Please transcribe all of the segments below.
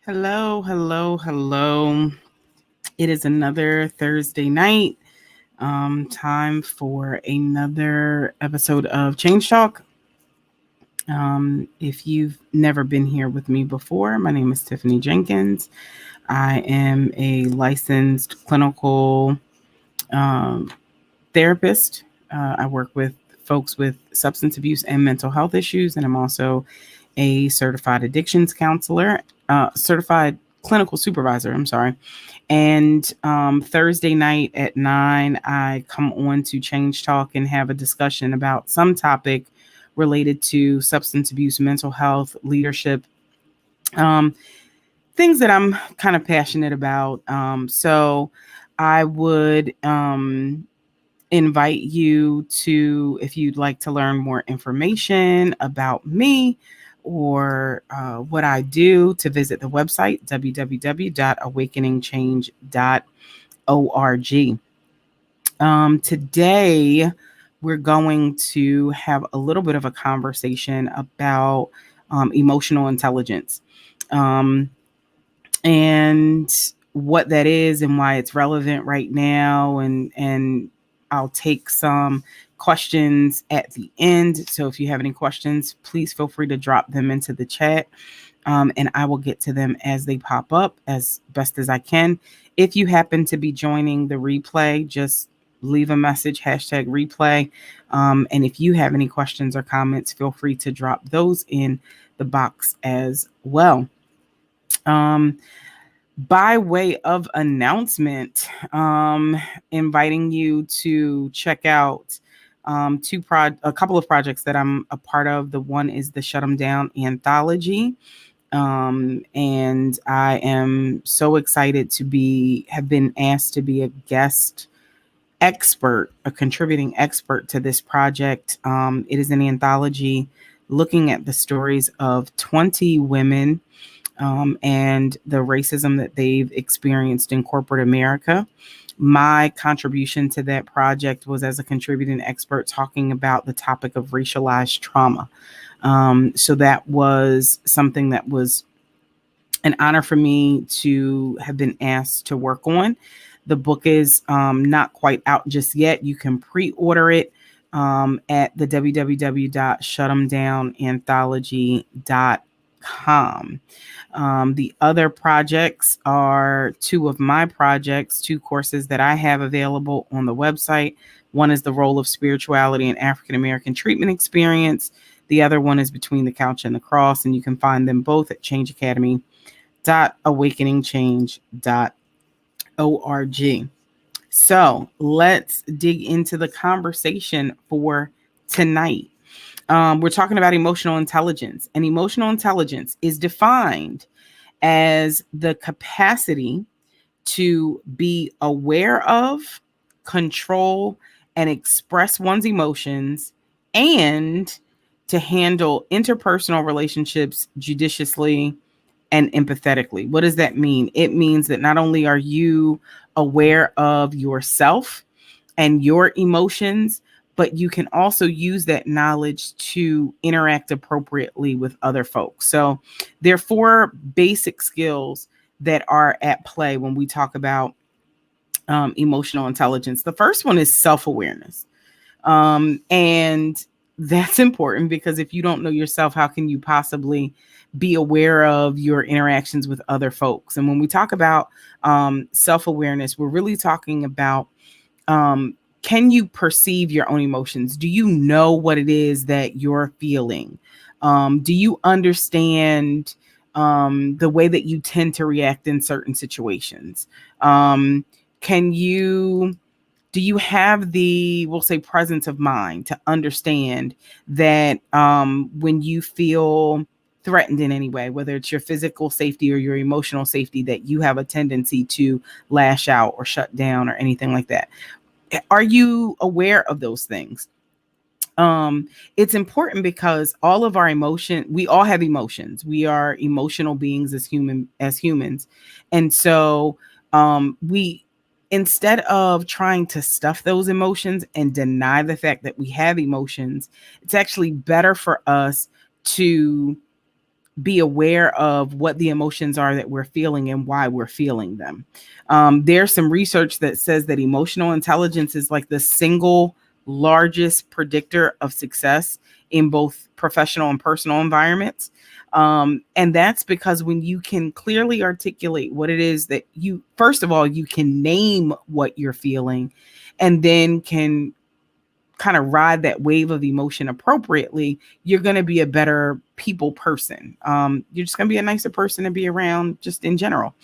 Hello, hello, hello. It is another Thursday night. Time for another episode of Change Talk. If you've never been here with me before, my name is Tiffany Jenkins. I am a licensed clinical um, therapist. I work with folks with substance abuse and mental health issues, and I'm also a certified addictions counselor, certified clinical supervisor. I'm sorry. And Thursday night at 9, I come on to Change Talk and have a discussion about some topic related to substance abuse, mental health, leadership, um, things that I'm kind of passionate about. So I would invite you to, if you'd like to learn more information about me or what I do, to visit the website www.awakeningchange.org. Today, we're going to have a little bit of a conversation about emotional intelligence. Um, and what that is and why it's relevant right now, and I'll take some questions at the end. So if you have any questions, please feel free to drop them into the chat, and I will get to them as they pop up as best as I can. If you happen to be joining the replay, just leave a message, hashtag replay. And if you have any questions or comments, feel free to drop those in the box as well. Um, by way of announcement, inviting you to check out a couple of projects that I'm a part of. The one is the Shut 'em Down anthology. And I am so excited to have been asked to be a guest expert, a contributing expert to this project. It is an anthology looking at the stories of 20 women and the racism that they've experienced in corporate America. My contribution to that project was as a contributing expert talking about the topic of racialized trauma. So that was something that was an honor for me to have been asked to work on. The book is not quite out just yet. You can pre-order it at the www.shut'emdownanthology.com. The other projects are two of my projects, two courses that I have available on the website. One is the role of spirituality in African American treatment experience. The other one is Between the Couch and the Cross, and you can find them both at changeacademy.awakeningchange.org. So let's dig into the conversation for tonight. We're talking about emotional intelligence, and emotional intelligence is defined as the capacity to be aware of, control, and express one's emotions, and to handle interpersonal relationships judiciously and empathetically. What does that mean? It means that not only are you aware of yourself and your emotions, but you can also use that knowledge to interact appropriately with other folks. So there are four basic skills that are at play when we talk about emotional intelligence. The first one is self-awareness. And that's important because if you don't know yourself, how can you possibly be aware of your interactions with other folks? And when we talk about self-awareness, we're really talking about can you perceive your own emotions? Do you know what it is that you're feeling? Do you understand the way that you tend to react in certain situations? Do you have the, we'll say, presence of mind to understand that when you feel threatened in any way, whether it's your physical safety or your emotional safety, that you have a tendency to lash out or shut down or anything like that? Are you aware of those things? It's important because all of our we all have emotions. We are emotional beings as humans. And so we, instead of trying to stuff those emotions and deny the fact that we have emotions, it's actually better for us to be aware of what the emotions are that we're feeling and why we're feeling them. There's some research that says that emotional intelligence is like the single largest predictor of success in both professional and personal environments. And that's because when you can clearly articulate what it is that you, first of all, you can name what you're feeling and then can kind of ride that wave of emotion appropriately, you're going to be a better people person. You're just going to be a nicer person to be around just in general.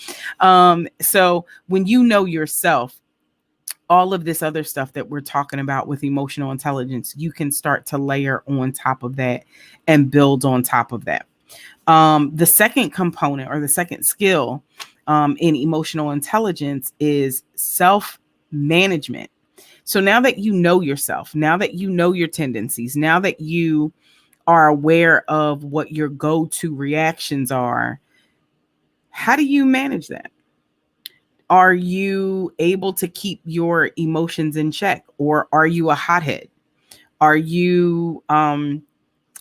So when you know yourself, all of this other stuff that we're talking about with emotional intelligence, you can start to layer on top of that and build on top of that. The second component or the second skill in emotional intelligence is self-management. So now that you know yourself, now that you know your tendencies, now that you are aware of what your go-to reactions are, how do you manage that? Are you able to keep your emotions in check, or are you a hothead? Are you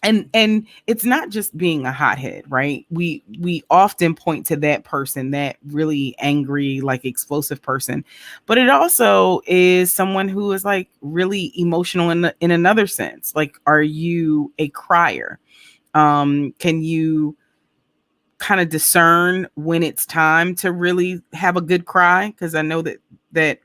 and it's not just being a hothead, right? We often point to that person, that really angry, like explosive person, but it also is someone who is like really emotional in another sense. Like, are you a crier? Can you kind of discern when it's time to really have a good cry? Because I know that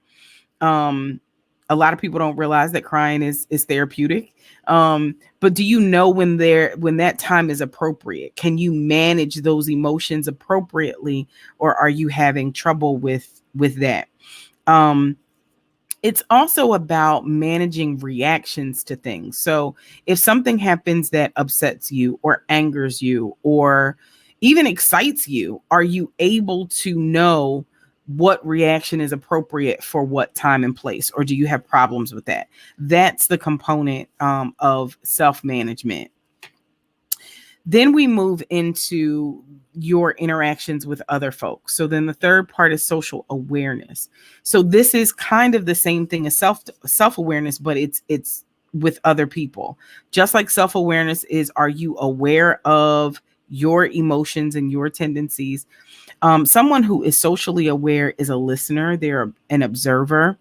um a lot of people don't realize that crying is therapeutic. But do you know when that time is appropriate? Can you manage those emotions appropriately, or are you having trouble with that? um it's also about managing reactions to things. So if something happens that upsets you or angers you or even excites you, are you able to know what reaction is appropriate for what time and place? Or do you have problems with that? That's the component of self-management. Then we move into your interactions with other folks. So then the third part is social awareness. So this is kind of the same thing as self-awareness, but it's with other people. Just like self-awareness is, are you aware of your emotions and your tendencies? Someone who is socially aware is a listener. They're an observer.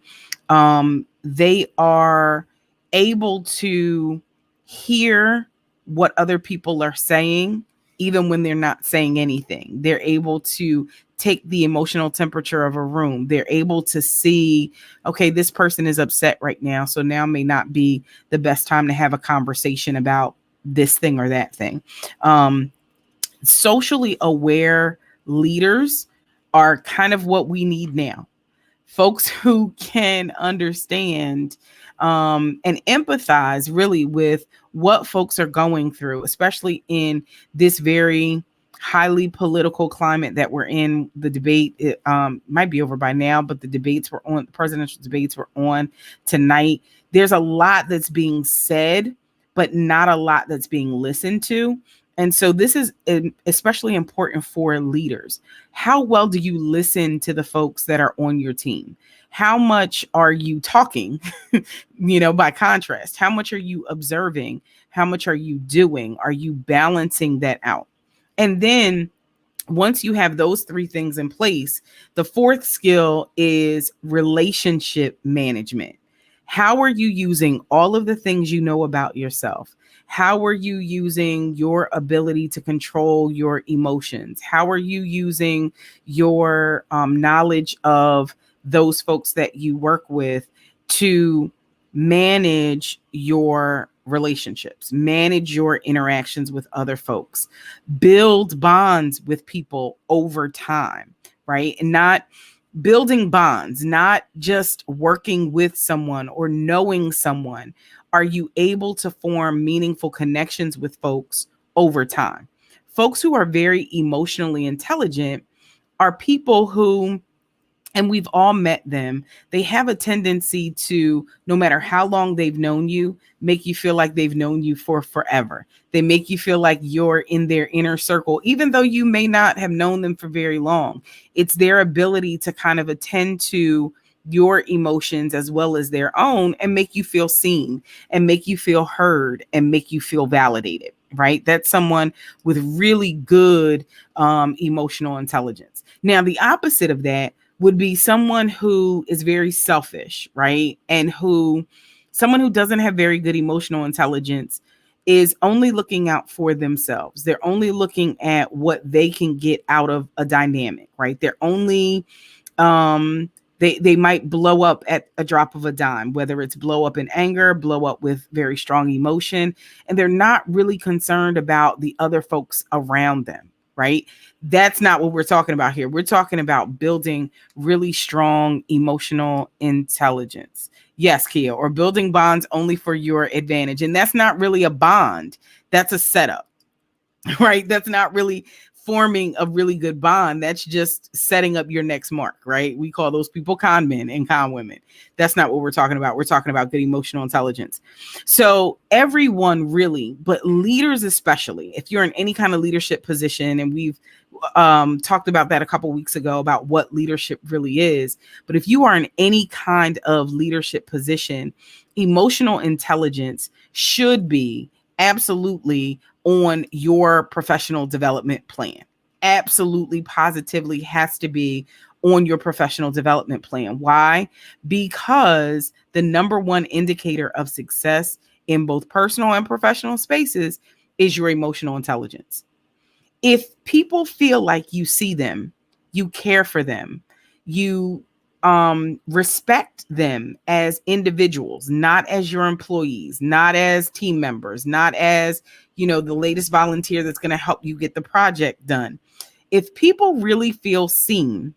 They are able to hear what other people are saying, even when they're not saying anything. They're able to take the emotional temperature of a room. They're able to see, okay, this person is upset right now, so now may not be the best time to have a conversation about this thing or that thing. Socially aware leaders are kind of what we need now. Folks who can understand and empathize really with what folks are going through, especially in this very highly political climate that we're in. The debate might be over by now, but the presidential debates were on tonight. There's a lot that's being said, but not a lot that's being listened to. And so this is especially important for leaders. How well do you listen to the folks that are on your team? How much are you talking? By contrast, how much are you observing? How much are you doing? Are you balancing that out? And then once you have those three things in place, the fourth skill is relationship management. How are you using all of the things you know about yourself? How are you using your ability to control your emotions? How are you using your knowledge of those folks that you work with to manage your relationships, manage your interactions with other folks, build bonds with people over time, right? And not building bonds, not just working with someone or knowing someone. Are you able to form meaningful connections with folks over time? Folks who are very emotionally intelligent are people who, and we've all met them, they have a tendency to, no matter how long they've known you, make you feel like they've known you for forever. They make you feel like you're in their inner circle, even though you may not have known them for very long. It's their ability to kind of attend to your emotions as well as their own and make you feel seen and make you feel heard and make you feel validated. right? That's someone with really good emotional intelligence. Now, the opposite of that would be someone who is very selfish, right? And someone who doesn't have very good emotional intelligence is only looking out for themselves. They're only looking at what they can get out of a dynamic, right? They're only they might blow up at a drop of a dime, whether it's blow up in anger, blow up with very strong emotion, and they're not really concerned about the other folks around them, right? That's not what we're talking about here. We're talking about building really strong emotional intelligence. Yes, Kia, or building bonds only for your advantage. And that's not really a bond. That's a setup, right? That's not really forming a really good bond. That's just setting up your next mark, right? We call those people con men and con women. That's not what we're talking about. We're talking about good emotional intelligence. So everyone really, but leaders especially, if you're in any kind of leadership position, and we've talked about that a couple weeks ago about what leadership really is. But if you are in any kind of leadership position, emotional intelligence should be absolutely on your professional development plan. Absolutely, positively has to be on your professional development plan. Why? Because the number one indicator of success in both personal and professional spaces is your emotional intelligence. If people feel like you see them, you care for them, you respect them as individuals, not as your employees, not as team members, not as, the latest volunteer that's going to help you get the project done. If people really feel seen,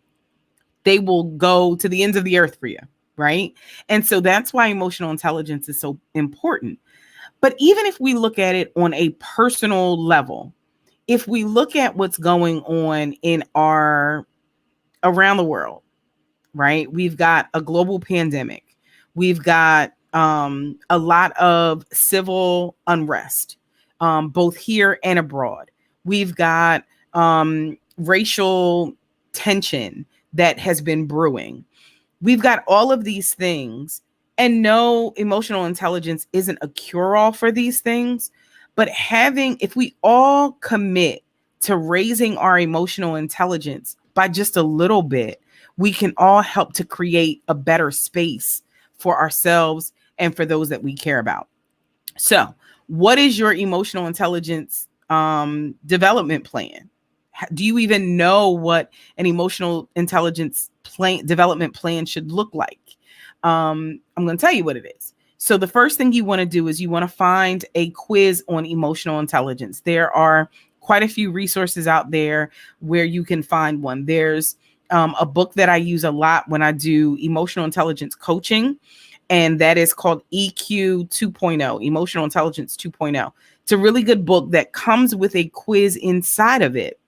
they will go to the ends of the earth for you, right? And so that's why emotional intelligence is so important. But even if we look at it on a personal level, if we look at what's going on around the world, right? We've got a global pandemic. We've got a lot of civil unrest, both here and abroad. We've got racial tension that has been brewing. We've got all of these things, and no, emotional intelligence isn't a cure-all for these things. But if we all commit to raising our emotional intelligence by just a little bit, we can all help to create a better space for ourselves and for those that we care about. So, what is your emotional intelligence development plan? Do you even know what an emotional intelligence development plan should look like? I'm going to tell you what it is. So the first thing you want to do is you want to find a quiz on emotional intelligence. There are quite a few resources out there where you can find one. There's a book that I use a lot when I do emotional intelligence coaching, and that is called EQ 2.0, Emotional Intelligence 2.0. It's a really good book that comes with a quiz inside of it,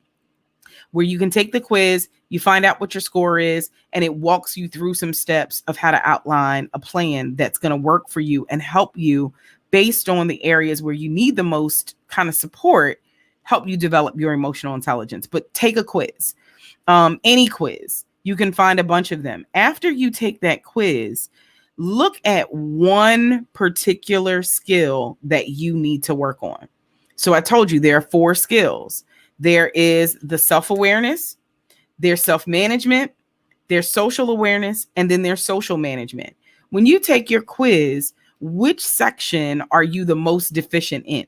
where you can take the quiz, you find out what your score is, and it walks you through some steps of how to outline a plan that's going to work for you and help you based on the areas where you need the most kind of support, help you develop your emotional intelligence. But take a quiz, any quiz. You can find a bunch of them. After you take that quiz, look at one particular skill that you need to work on. So I told you there are 4 skills. There is the self-awareness, there's self-management, there's social awareness, and then there's social management. When you take your quiz, which section are you the most deficient in?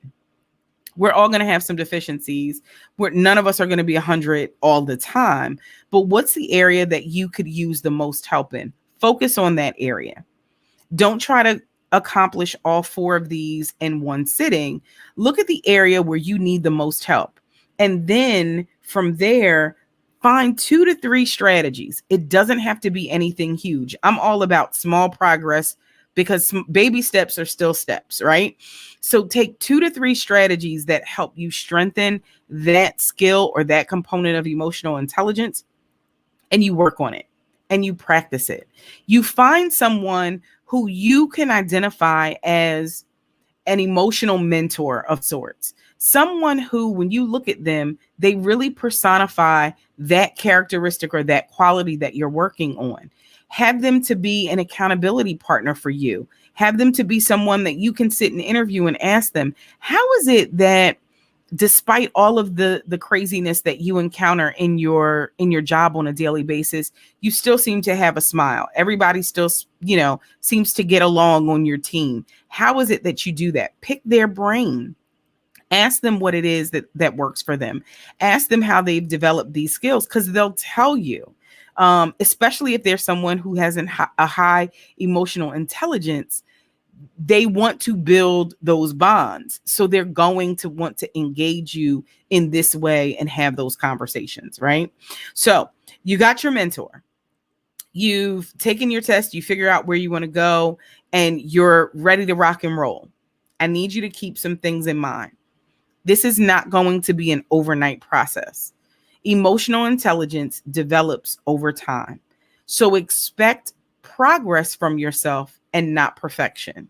We're all going to have some deficiencies. None of us are going to be 100 all the time. But what's the area that you could use the most help in? Focus on that area. Don't try to accomplish all 4 of these in one sitting. Look at the area where you need the most help. And then from there, find 2 to 3 strategies. It doesn't have to be anything huge. I'm all about small progress because baby steps are still steps, right? So take 2 to 3 strategies that help you strengthen that skill or that component of emotional intelligence, and you work on it and you practice it. You find someone who you can identify as an emotional mentor of sorts. Someone who, when you look at them, they really personify that characteristic or that quality that you're working on. Have them to be an accountability partner for you. Have them to be someone that you can sit and interview and ask them, how is it that despite all of the craziness that you encounter in your job on a daily basis, you still seem to have a smile. Everybody still, seems to get along on your team. How is it that you do that? Pick their brain. Ask them what it is that works for them. Ask them how they've developed these skills, because they'll tell you. Especially if there's someone who has a high emotional intelligence, they want to build those bonds. So they're going to want to engage you in this way and have those conversations, right? So you got your mentor. You've taken your test, you figure out where you want to go, and you're ready to rock and roll. I need you to keep some things in mind. This is not going to be an overnight process. Emotional intelligence develops over time. So expect progress from yourself and not perfection.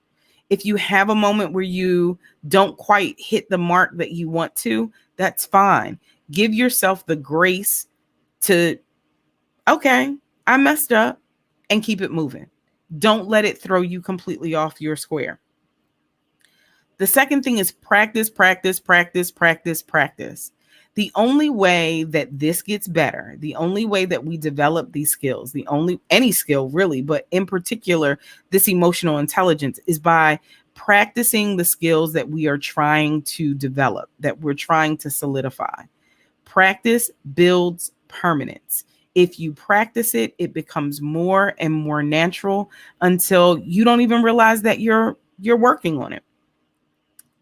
If you have a moment where you don't quite hit the mark that you want to, that's fine. Give yourself the grace to, okay, I messed up, and keep it moving. Don't let it throw you completely off your square. The second thing is practice, practice, practice, practice, practice. The only way that this gets better, the only way that we develop these skills, any skill really, but in particular, this emotional intelligence, is by practicing the skills that we are trying to develop, that we're trying to solidify. Practice builds permanence. If you practice it, it becomes more and more natural until you don't even realize that you're working on it.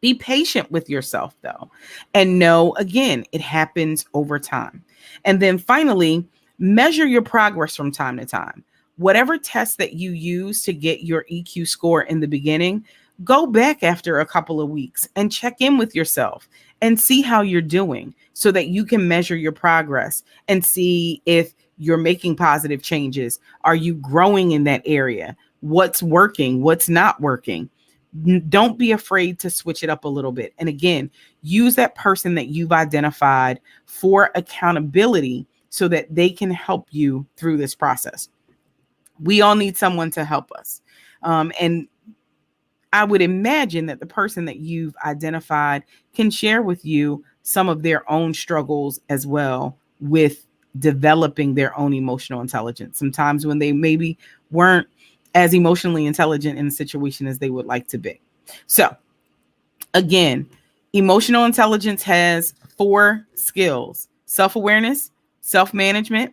Be patient with yourself, though, and know, again, it happens over time. And then finally, measure your progress from time to time. Whatever test that you use to get your EQ score in the beginning, go back after a couple of weeks and check in with yourself and see how you're doing, so that you can measure your progress and see if you're making positive changes. Are you growing in that area? What's working? What's not working? Don't be afraid to switch it up a little bit. And again, use that person that you've identified for accountability so that they can help you through this process. We all need someone to help us. And I would imagine that the person that you've identified can share with you some of their own struggles as well with developing their own emotional intelligence. Sometimes when they maybe weren't as emotionally intelligent in a situation as they would like to be. So again, emotional intelligence has 4 skills: self-awareness, self-management,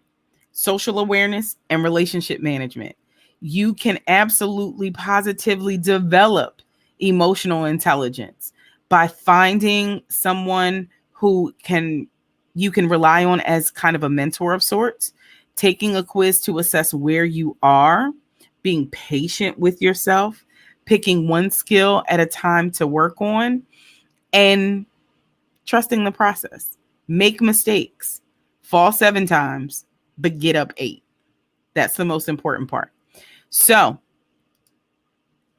social awareness, and relationship management. You can absolutely positively develop emotional intelligence by finding someone who you can rely on as kind of a mentor of sorts, taking a quiz to assess where you are, being patient with yourself, picking one skill at a time to work on, and trusting the process. Make mistakes, fall 7 times, but get up 8. That's the most important part. So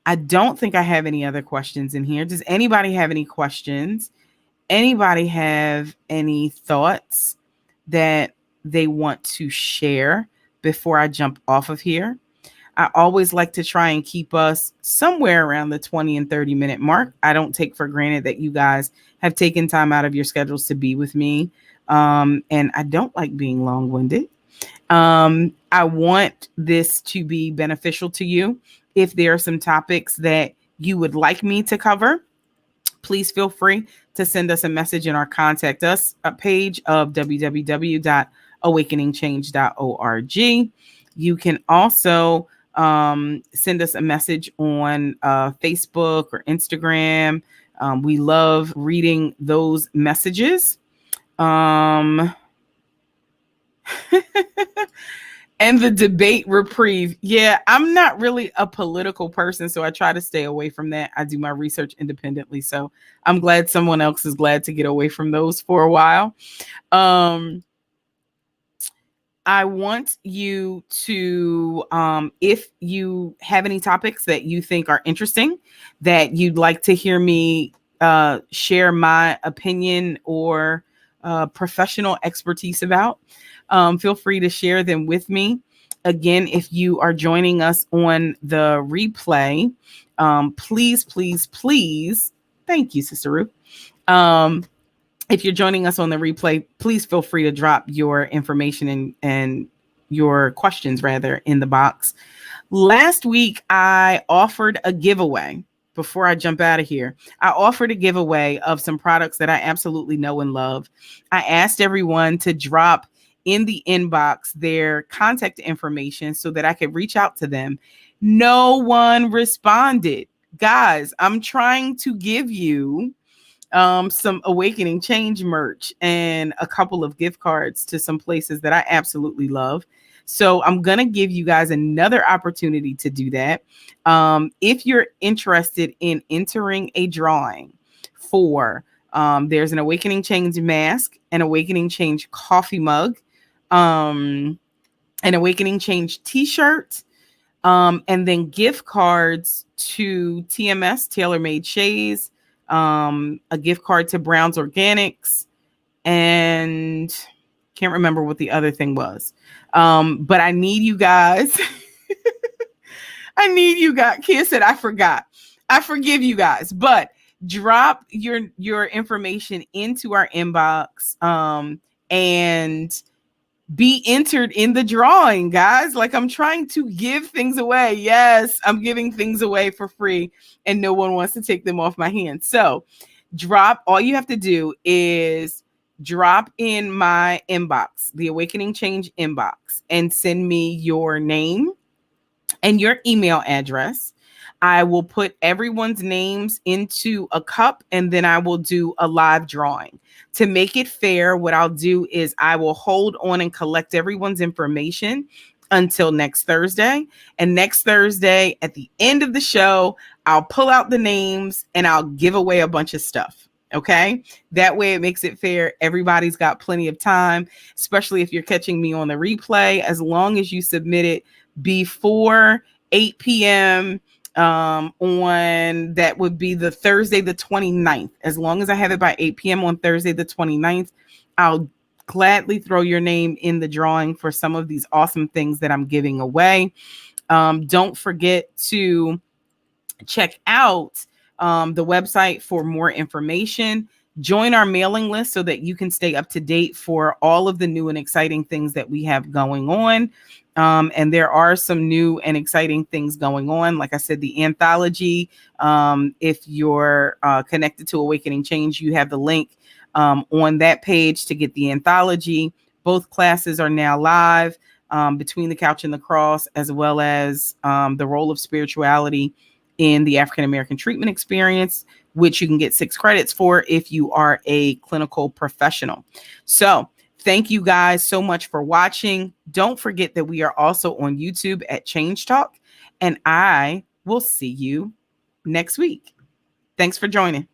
I don't think I have any other questions in here. Does anybody have any questions? Anybody have any thoughts that they want to share before I jump off of here? I always like to try and keep us somewhere around the 20 and 30 minute mark. I don't take for granted that you guys have taken time out of your schedules to be with me. And I don't like being long-winded. I want this to be beneficial to you. If there are some topics that you would like me to cover, please feel free to send us a message in our contact us page of www.awakeningchange.org. You can also send us a message on Facebook or Instagram. We love reading those messages. And the debate reprieve. Yeah, I'm not really a political person, so I try to stay away from that. I do my research independently, so I'm glad someone else is glad to get away from those for a while. I want you to, if you have any topics that you think are interesting, that you'd like to hear me share my opinion or professional expertise about, feel free to share them with me. Again, if you are joining us on the replay, please, please, please, thank you, Sister Ruth. if you're joining us on the replay, please feel free to drop your information and your questions rather in the box. Last week, I offered a giveaway. Before I jump out of here, I offered a giveaway of some products that I absolutely know and love. I asked everyone to drop in the inbox their contact information so that I could reach out to them. No one responded. Guys, I'm trying to give you some Awakening Change merch and a couple of gift cards to some places that I absolutely love. So I'm going to give you guys another opportunity to do that. If you're interested in entering a drawing for, there's an Awakening Change mask, an Awakening Change coffee mug, an Awakening Change t-shirt, and then gift cards to TMS, Tailor Made Shays, a gift card to Brown's Organics, and can't remember what the other thing was. But I need you guys. I need you guys. Kia said, I forgot. I forgive you guys, but drop your information into our inbox, and be entered in the drawing, guys. Like, I'm trying to give things away. Yes, I'm giving things away for free and no one wants to take them off my hands. So all you have to do is drop in my inbox, the Awakening Change inbox, and send me your name and your email address. I will put everyone's names into a cup and then I will do a live drawing. To make it fair, what I'll do is I will hold on and collect everyone's information until next Thursday. And next Thursday, at the end of the show, I'll pull out the names and I'll give away a bunch of stuff. Okay. That way it makes it fair. Everybody's got plenty of time, especially if you're catching me on the replay, as long as you submit it before 8 p.m. On that would be the Thursday, the 29th. As long as I have it by 8 p.m. on Thursday, the 29th, I'll gladly throw your name in the drawing for some of these awesome things that I'm giving away. Don't forget to check out the website for more information. Join our mailing list so that you can stay up to date for all of the new and exciting things that we have going on. And there are some new and exciting things going on. Like I said, the anthology, if you're connected to Awakening Change, you have the link on that page to get the anthology. Both classes are now live, Between the Couch and the Cross, as well as the Role of Spirituality in the African American Treatment Experience, which you can get 6 credits for if you are a clinical professional. So thank you guys so much for watching. Don't forget that we are also on YouTube at Change Talk, and I will see you next week. Thanks for joining.